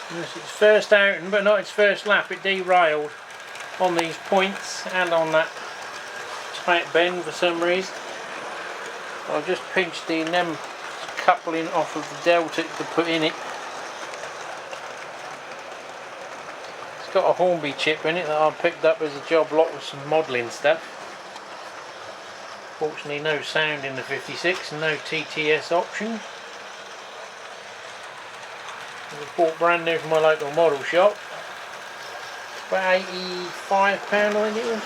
And this is its first outing, but not its first lap. It derailed on these points and on that tight bend for some reason. I've just pinched the NEM coupling off of the delta to put in it. It's got a Hornby chip in it that I picked up as a job lot with some modelling stuff. Fortunately no sound in the 56 and no TTS option. It was bought brand new from my local model shop. About £85 I think it was.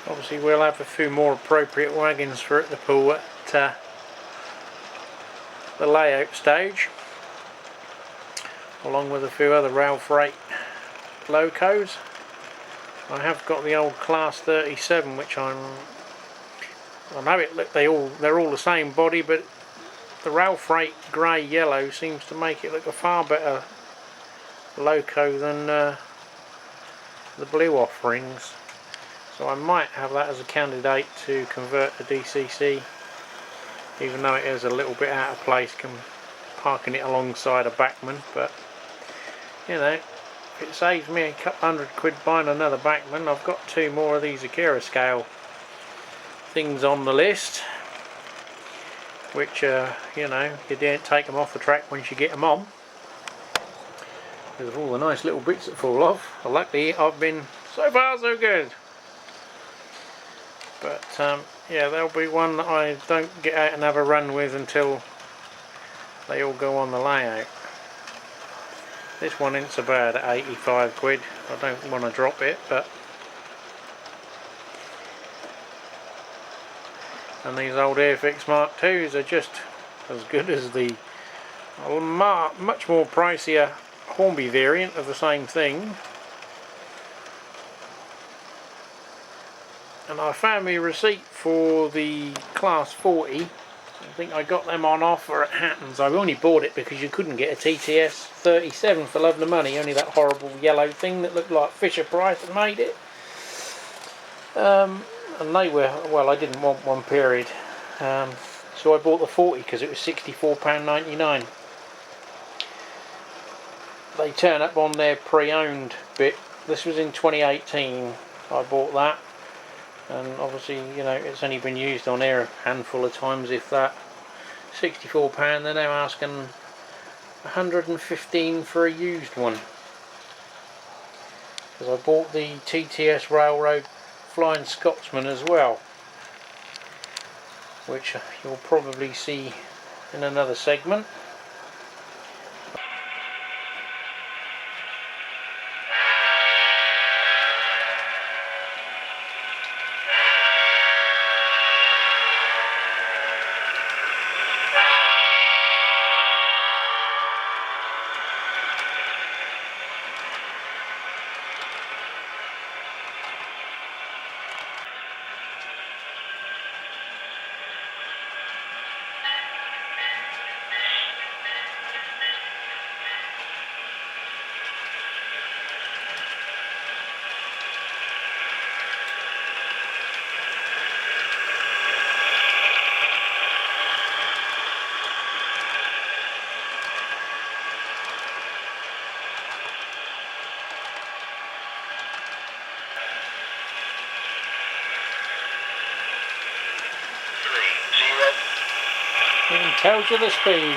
Obviously we'll have a few more appropriate wagons for it to pull at the layout stage, along with a few other rail freight locos. I have got the old Class 37, which I know they're all the same body, but the rail freight grey yellow seems to make it look a far better loco than the blue offerings. So I might have that as a candidate to convert to DCC, even though it is a little bit out of place parking it alongside a backman. But you know, if it saves me a couple £100 buying another backman, I've got 2 more of these Akira scale things on the list, which you know, you don't take them off the track once you get them on, because of all the nice little bits that fall off. Well, luckily I've been so far so good. But yeah, there'll be one that I don't get out and have a run with until they all go on the layout. This one isn't so bad at £85. I don't want to drop it, but and these old Airfix Mark IIs are just as good as the much more pricier Hornby variant of the same thing. And I found my receipt for the Class 40. I think I got them on offer at Hatton's. I only bought it because you couldn't get a TTS 37 for love nor money, only that horrible yellow thing that looked like Fisher Price had made it. And they were, well, I didn't want one, period. So I bought the 40 because it was £64.99. They turn up on their pre-owned bit. This was in 2018. I bought that. And obviously, you know, it's only been used on air a handful of times, if that. £64, they're now asking £115 for a used one. Because I bought the TTS Railroad Flying Scotsman as well, which you'll probably see in another segment. Even tells you the speed.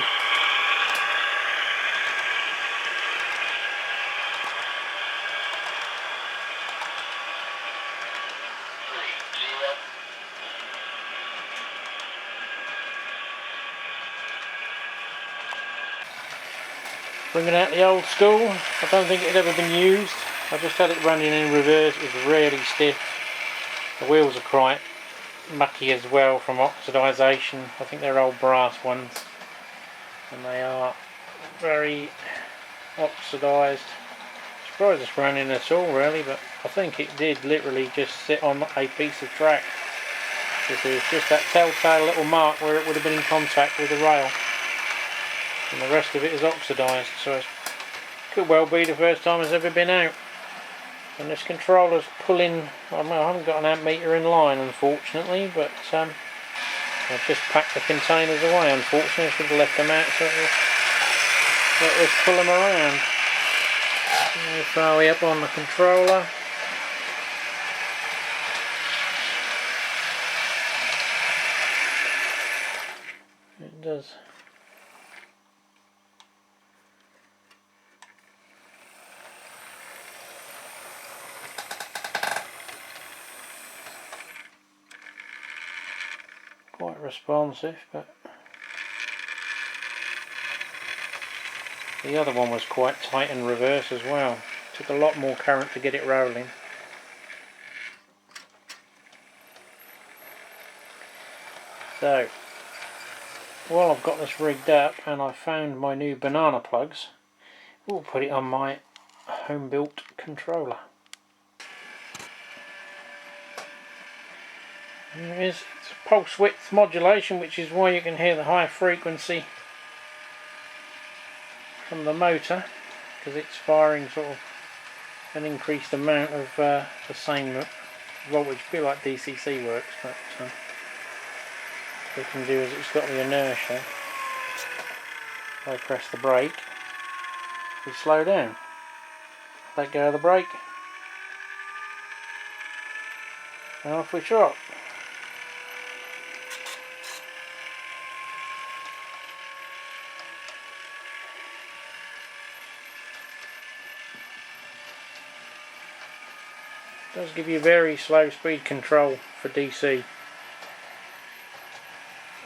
Bringing out the old school. I don't think it had ever been used. I just had it running in reverse. It was really stiff. The wheels are quite mucky as well from oxidisation. I think they're old brass ones, and they are very oxidised. surprised it's running at all really, but I think it did literally just sit on a piece of track. There's just that telltale little mark where it would have been in contact with the rail, and the rest of it is oxidised, so it could well be the first time it's ever been out. And this controller's pulling, I haven't got an amp meter in line unfortunately, but I've just packed the containers away unfortunately. I should have left them out so let us pull them around. Far way up on the controller. It does. Quite responsive, but the other one was quite tight in reverse as well. Took a lot more current to get it rolling. So, while I've got this rigged up and I've found my new banana plugs, we'll put it on my home-built controller. There it is. It's pulse width modulation, which is why you can hear the high frequency from the motor, because it's firing sort of an increased amount of the same voltage. A bit like DCC works, but what we can do is it's got the inertia. If I press the brake, we slow down. Let go of the brake, and off we trot. It does give you very slow speed control for DC.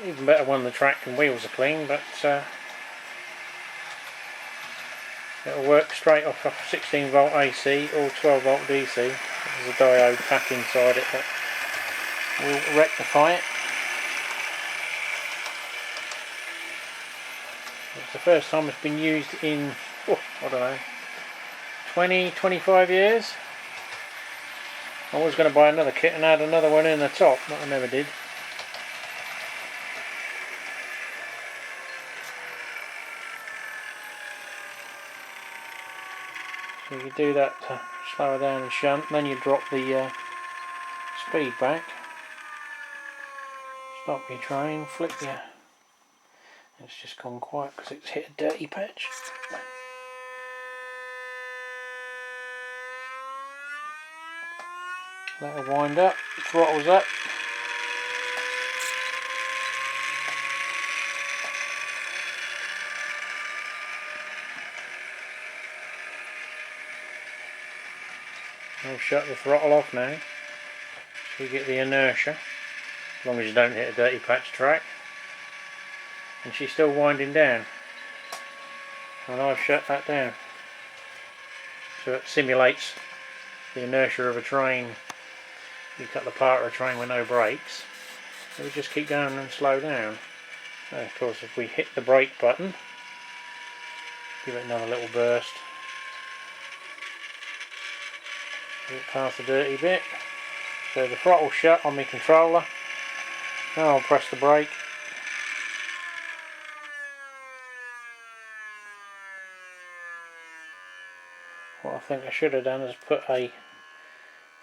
Even better when the track and wheels are clean, but it'll work straight off a 16 volt AC or 12 volt DC. There's a diode pack inside it that will rectify it. It's the first time it's been used in, I don't know, 20-25 years. I was going to buy another kit and add another one in the top, but I never did. So you do that to slow down and shunt, then you drop the speed back, stop your train, flick your... It's just gone quiet because it's hit a dirty patch. Let it wind up, throttles up. I'll shut the throttle off now, so you get the inertia, as long as you don't hit a dirty patch track. And she's still winding down, and I've shut that down. So it simulates the inertia of a train. You cut the part of a train with no brakes, it will just keep going and slow down. And of course if we hit the brake button, give it another little burst, get past the dirty bit. So the throttle's shut on my controller, now I'll press the brake. What I think I should have done is put a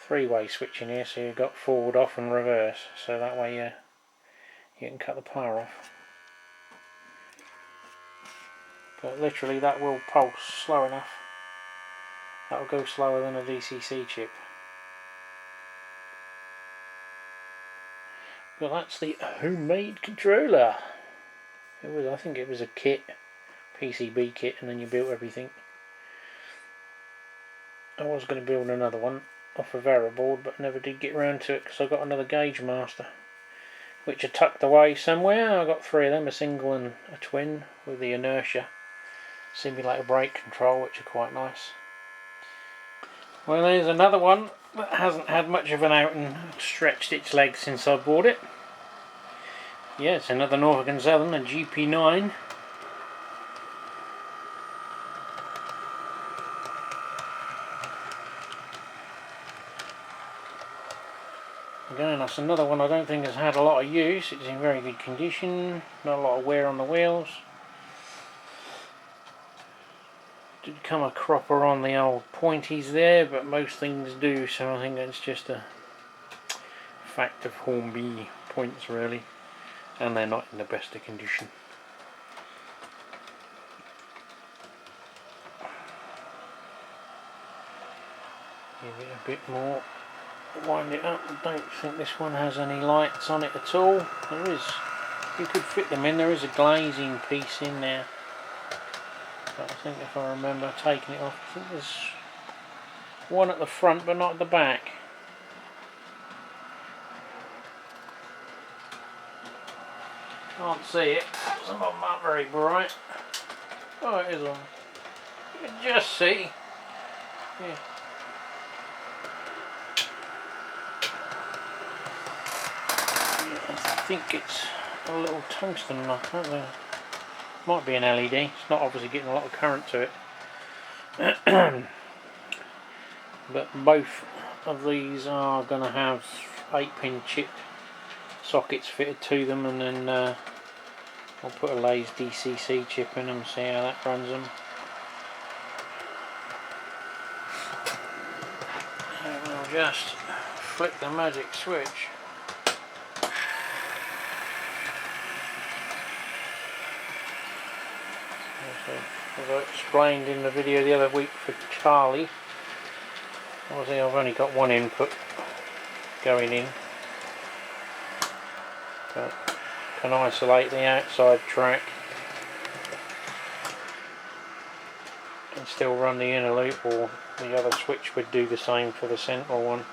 three-way switch in here, so you've got forward, off and reverse, so that way you can cut the power off. But literally that will pulse slow enough. That will go slower than a DCC chip. But that's the homemade controller. I think it was a kit, PCB kit, and then you built everything. I was going to build another one off a variable, but never did get around to it because I got another gauge master, which are tucked away somewhere. I got three of them, a single and a twin, with the inertia simulator brake control, which are quite nice. Well, there's another one that hasn't had much of an outing, stretched its legs since I bought it. Yeah, it's another Norfolk & Southern, a GP9. Again, that's another one I don't think has had a lot of use. It's in very good condition, not a lot of wear on the wheels. Did come a cropper on the old pointies there, but most things do, so I think that's just a fact of Hornby points really, and they're not in the best of condition. Give it a bit more, wind it up. I don't think this one has any lights on it at all. There is, you could fit them in, there is a glazing piece in there, but I think if I remember taking it off, I think there's one at the front but not at the back. Can't see it, it's not very bright. Oh, it is on. You can just see. Yeah. I think it's a little tungsten nut, don't there? Might be an LED, it's not obviously getting a lot of current to it. But both of these are going to have 8-pin chip sockets fitted to them, and then I'll put a Lay's DCC chip in them and see how that runs them. And we'll just flick the magic switch. As I explained in the video the other week for Charlie, obviously I've only got one input going in, but can isolate the outside track and still run the inner loop, or the other switch would do the same for the central one.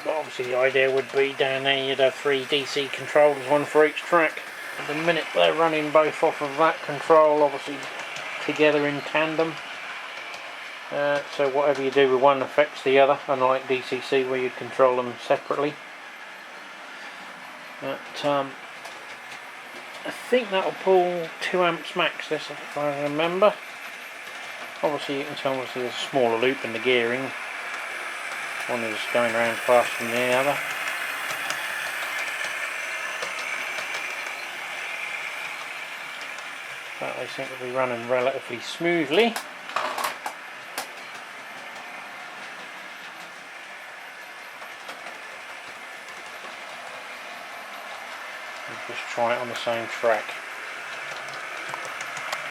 But obviously the idea would be down there you'd have 3 DC controllers, one for each track. At the minute they're running both off of that control, obviously together in tandem. So whatever you do with one affects the other, unlike DCC where you control them separately. But I think that'll pull 2 amps max, this if I remember. Obviously you can tell there's a smaller loop in the gearing. One is going around faster than the other. But they seem to be running relatively smoothly. Just try it on the same track.